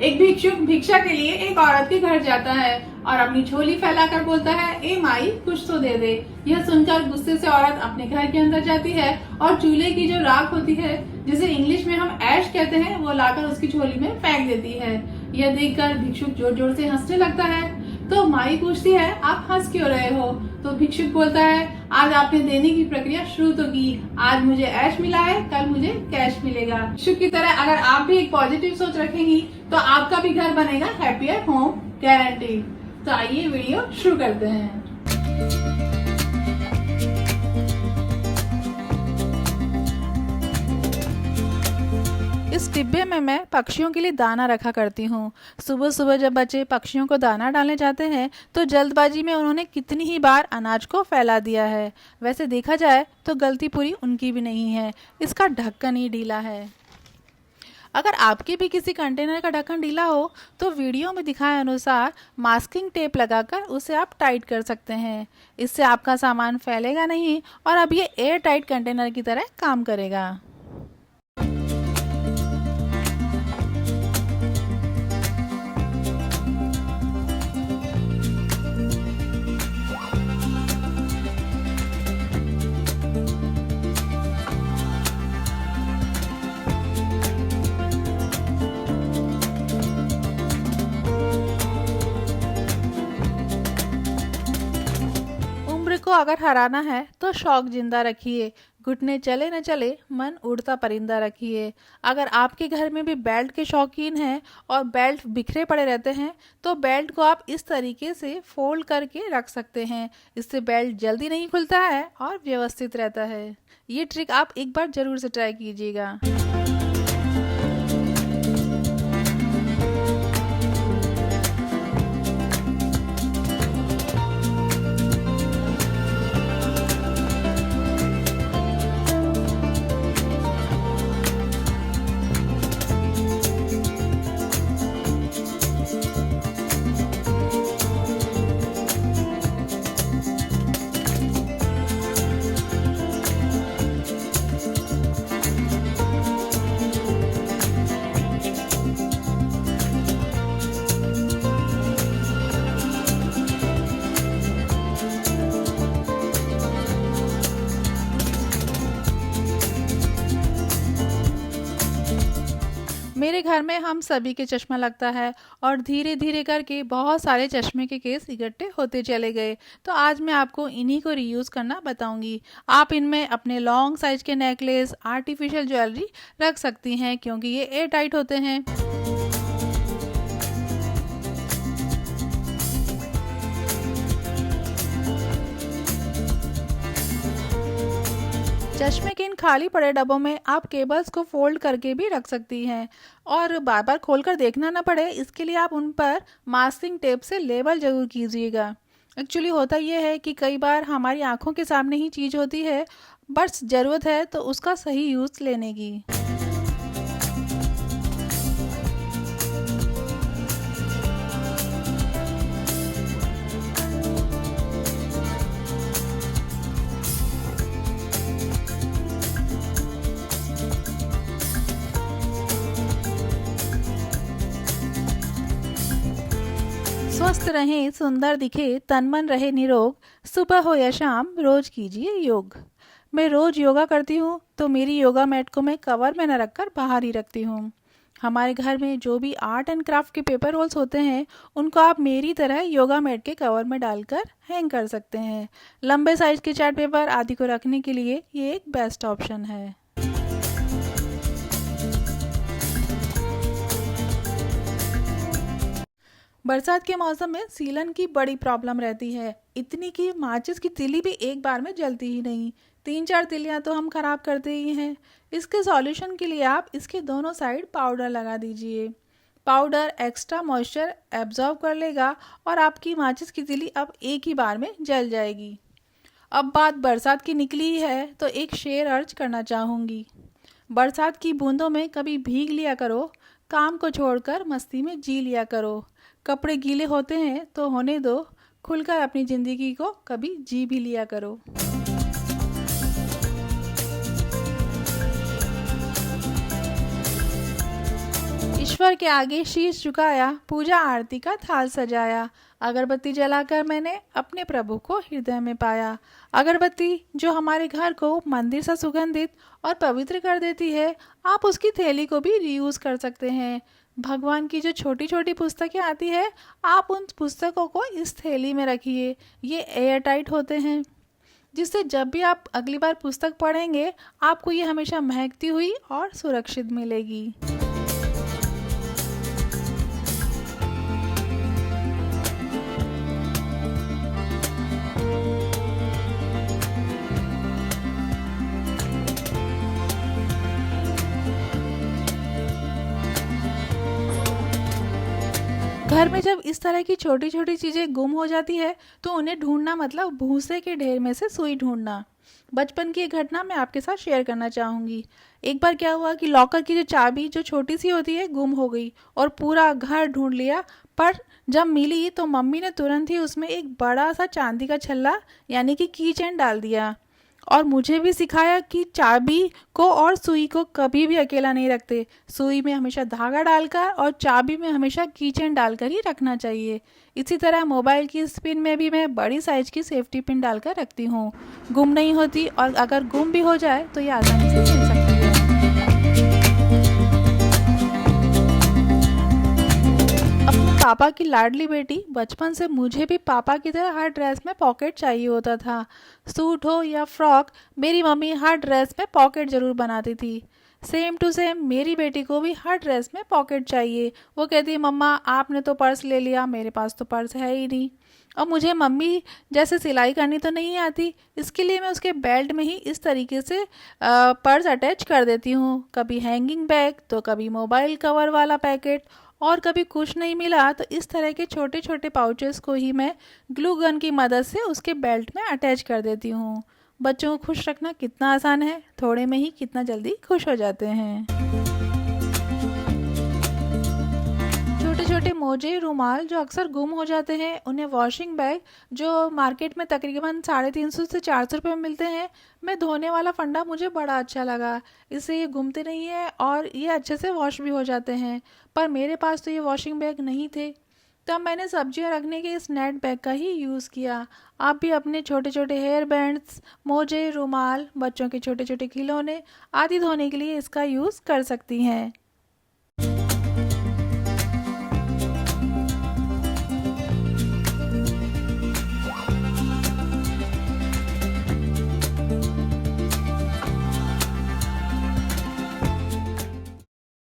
एक भिक्षुक भिक्षा के लिए एक औरत के घर जाता है और अपनी झोली फैलाकर बोलता है, ए माई कुछ तो दे दे। यह सुनकर गुस्से से औरत अपने घर के अंदर जाती है और चूल्हे की जो राख होती है, जिसे इंग्लिश में हम ऐश कहते हैं, वो लाकर उसकी झोली में फेंक देती है। यह देखकर भिक्षुक जोर जोर से हंसने लगता है। तो माई पूछती है, आप हंस क्यों रहे हो? तो भिक्षुक बोलता है, आज आपने देने की प्रक्रिया शुरू तो की, आज मुझे ऐश मिला है, कल मुझे कैश मिलेगा। भिक्षुक की तरह अगर आप भी एक पॉजिटिव सोच रखेंगी तो आपका भी घर बनेगा हैप्पियर होम गारंटी। तो आइए वीडियो शुरू करते हैं। इस डिब्बे में मैं पक्षियों के लिए दाना रखा करती हूँ। सुबह सुबह जब बच्चे पक्षियों को दाना डालने जाते हैं तो जल्दबाजी में उन्होंने कितनी ही बार अनाज को फैला दिया है। वैसे देखा जाए तो गलती पूरी उनकी भी नहीं है, इसका ढक्कन ही ढीला है। अगर आपके भी किसी कंटेनर का ढक्कन ढीला हो तो वीडियो में दिखाए अनुसार मास्किंग टेप लगाकर उसे आप टाइट कर सकते हैं। इससे आपका सामान फैलेगा नहीं और अब ये एयर टाइट कंटेनर की तरह काम करेगा। को अगर हराना है तो शौक जिंदा रखिए, घुटने चले न चले मन उड़ता परिंदा रखिए। अगर आपके घर में भी बेल्ट के शौकीन हैं और बेल्ट बिखरे पड़े रहते हैं तो बेल्ट को आप इस तरीके से फोल्ड करके रख सकते हैं। इससे बेल्ट जल्दी नहीं खुलता है और व्यवस्थित रहता है। ये ट्रिक आप एक बार जरूर से ट्राई कीजिएगा। मेरे घर में हम सभी के चश्मा लगता है और धीरे धीरे करके बहुत सारे चश्मे के केस इकट्ठे होते चले गए। तो आज मैं आपको इन्हीं को रीयूज़ करना बताऊंगी। आप इनमें अपने लॉन्ग साइज के नेकलेस, आर्टिफिशियल ज्वेलरी रख सकती हैं क्योंकि ये एयर टाइट होते हैं। चश्मे के इन खाली पड़े डब्बों में आप केबल्स को फोल्ड करके भी रख सकती हैं और बार बार खोलकर देखना ना पड़े, इसके लिए आप उन पर मास्किंग टेप से लेबल जरूर कीजिएगा। एक्चुअली होता यह है कि कई बार हमारी आंखों के सामने ही चीज़ होती है, बस ज़रूरत है तो उसका सही यूज़ लेने की। स्वस्थ रहें, सुंदर दिखे, तन मन रहे निरोग, सुबह हो या शाम रोज कीजिए योग। मैं रोज योगा करती हूँ तो मेरी योगा मैट को मैं कवर में न रखकर बाहर ही रखती हूँ। हमारे घर में जो भी आर्ट एंड क्राफ्ट के पेपर रोल्स होते हैं उनको आप मेरी तरह योगा मैट के कवर में डालकर हैंग कर सकते हैं। लंबे साइज के चार्ट पेपर आदि को रखने के लिए ये एक बेस्ट ऑप्शन है। बरसात के मौसम में सीलन की बड़ी प्रॉब्लम रहती है, इतनी कि माचिस की तिली भी एक बार में जलती ही नहीं। 3-4 तिलियां तो हम खराब करते ही हैं। इसके सॉल्यूशन के लिए आप इसके दोनों साइड पाउडर लगा दीजिए। पाउडर एक्स्ट्रा मॉइस्चर एब्जॉर्ब कर लेगा और आपकी माचिस की तिली अब एक ही बार में जल जाएगी। अब बात बरसात की निकली ही है तो एक शेर अर्ज करना चाहूँगी। बरसात की बूंदों में कभी भीग लिया करो, काम को छोड़कर मस्ती में जी लिया करो। कपड़े गीले होते हैं तो होने दो, खुलकर अपनी ज़िंदगी को कभी जी भी लिया करो। ईश्वर के आगे शीश झुकाया, पूजा आरती का थाल सजाया, अगरबत्ती जलाकर मैंने अपने प्रभु को हृदय में पाया। अगरबत्ती जो हमारे घर को मंदिर सा सुगंधित और पवित्र कर देती है, आप उसकी थैली को भी रीयूज कर सकते हैं। भगवान की जो छोटी छोटी पुस्तकें आती है, आप उन पुस्तकों को इस थैली में रखिए। ये एयर टाइट होते हैं, जिससे जब भी आप अगली बार पुस्तक पढ़ेंगे, आपको ये हमेशा महकती हुई और सुरक्षित मिलेगी। घर में जब इस तरह की छोटी छोटी चीज़ें गुम हो जाती है, तो उन्हें ढूंढना मतलब भूसे के ढेर में से सुई ढूंढना। बचपन की एक घटना मैं आपके साथ शेयर करना चाहूँगी। एक बार क्या हुआ कि लॉकर की जो चाबी जो छोटी सी होती है गुम हो गई, और पूरा घर ढूंढ लिया, पर जब मिली तो मम्मी ने तुरंत ही उसमें एक बड़ा सा चांदी का छल्ला यानी कि की चेन डाल दिया, और मुझे भी सिखाया कि चाबी को और सुई को कभी भी अकेला नहीं रखते। सुई में हमेशा धागा डालकर और चाबी में हमेशा कीचेन डालकर ही रखना चाहिए। इसी तरह मोबाइल की इस पिन में भी मैं बड़ी साइज की सेफ्टी पिन डालकर रखती हूँ, गुम नहीं होती, और अगर गुम भी हो जाए तो ये आसानी से मिल सकती है। अपने पापा की लाडली बेटी, बचपन से मुझे भी पापा की तरह हर ड्रेस में पॉकेट चाहिए होता था। सूट हो या फ्रॉक, मेरी मम्मी हर ड्रेस में पॉकेट ज़रूर बनाती थी। सेम टू सेम मेरी बेटी को भी हर ड्रेस में पॉकेट चाहिए। वो कहती है, मम्मा आपने तो पर्स ले लिया, मेरे पास तो पर्स है ही नहीं। और मुझे मम्मी जैसे सिलाई करनी तो नहीं आती, इसके लिए मैं उसके बेल्ट में ही इस तरीके से पर्स अटैच कर देती हूँ। कभी हैंगिंग बैग तो कभी मोबाइल कवर वाला पैकेट, और कभी कुछ नहीं मिला तो इस तरह के छोटे छोटे पाउचेस को ही मैं ग्लू गन की मदद से उसके बेल्ट में अटैच कर देती हूँ। बच्चों को खुश रखना कितना आसान है, थोड़े में ही कितना जल्दी खुश हो जाते हैं। छोटे छोटे मोजे, रुमाल जो अक्सर गुम हो जाते हैं, उन्हें वॉशिंग बैग जो मार्केट में तकरीबन 350 से 400 रुपये में मिलते हैं, मैं धोने वाला फंडा मुझे बड़ा अच्छा लगा। इससे ये घूमते नहीं है और ये अच्छे से वॉश भी हो जाते हैं। पर मेरे पास तो ये वॉशिंग बैग नहीं थे, तब मैंने सब्जियां रखने के इस नेट बैग का ही यूज़ किया। आप भी अपने छोटे छोटे हेयर बैंड्स, मोजे, रुमाल, बच्चों के छोटे छोटे खिलौने आदि धोने के लिए इसका यूज़ कर सकती हैं।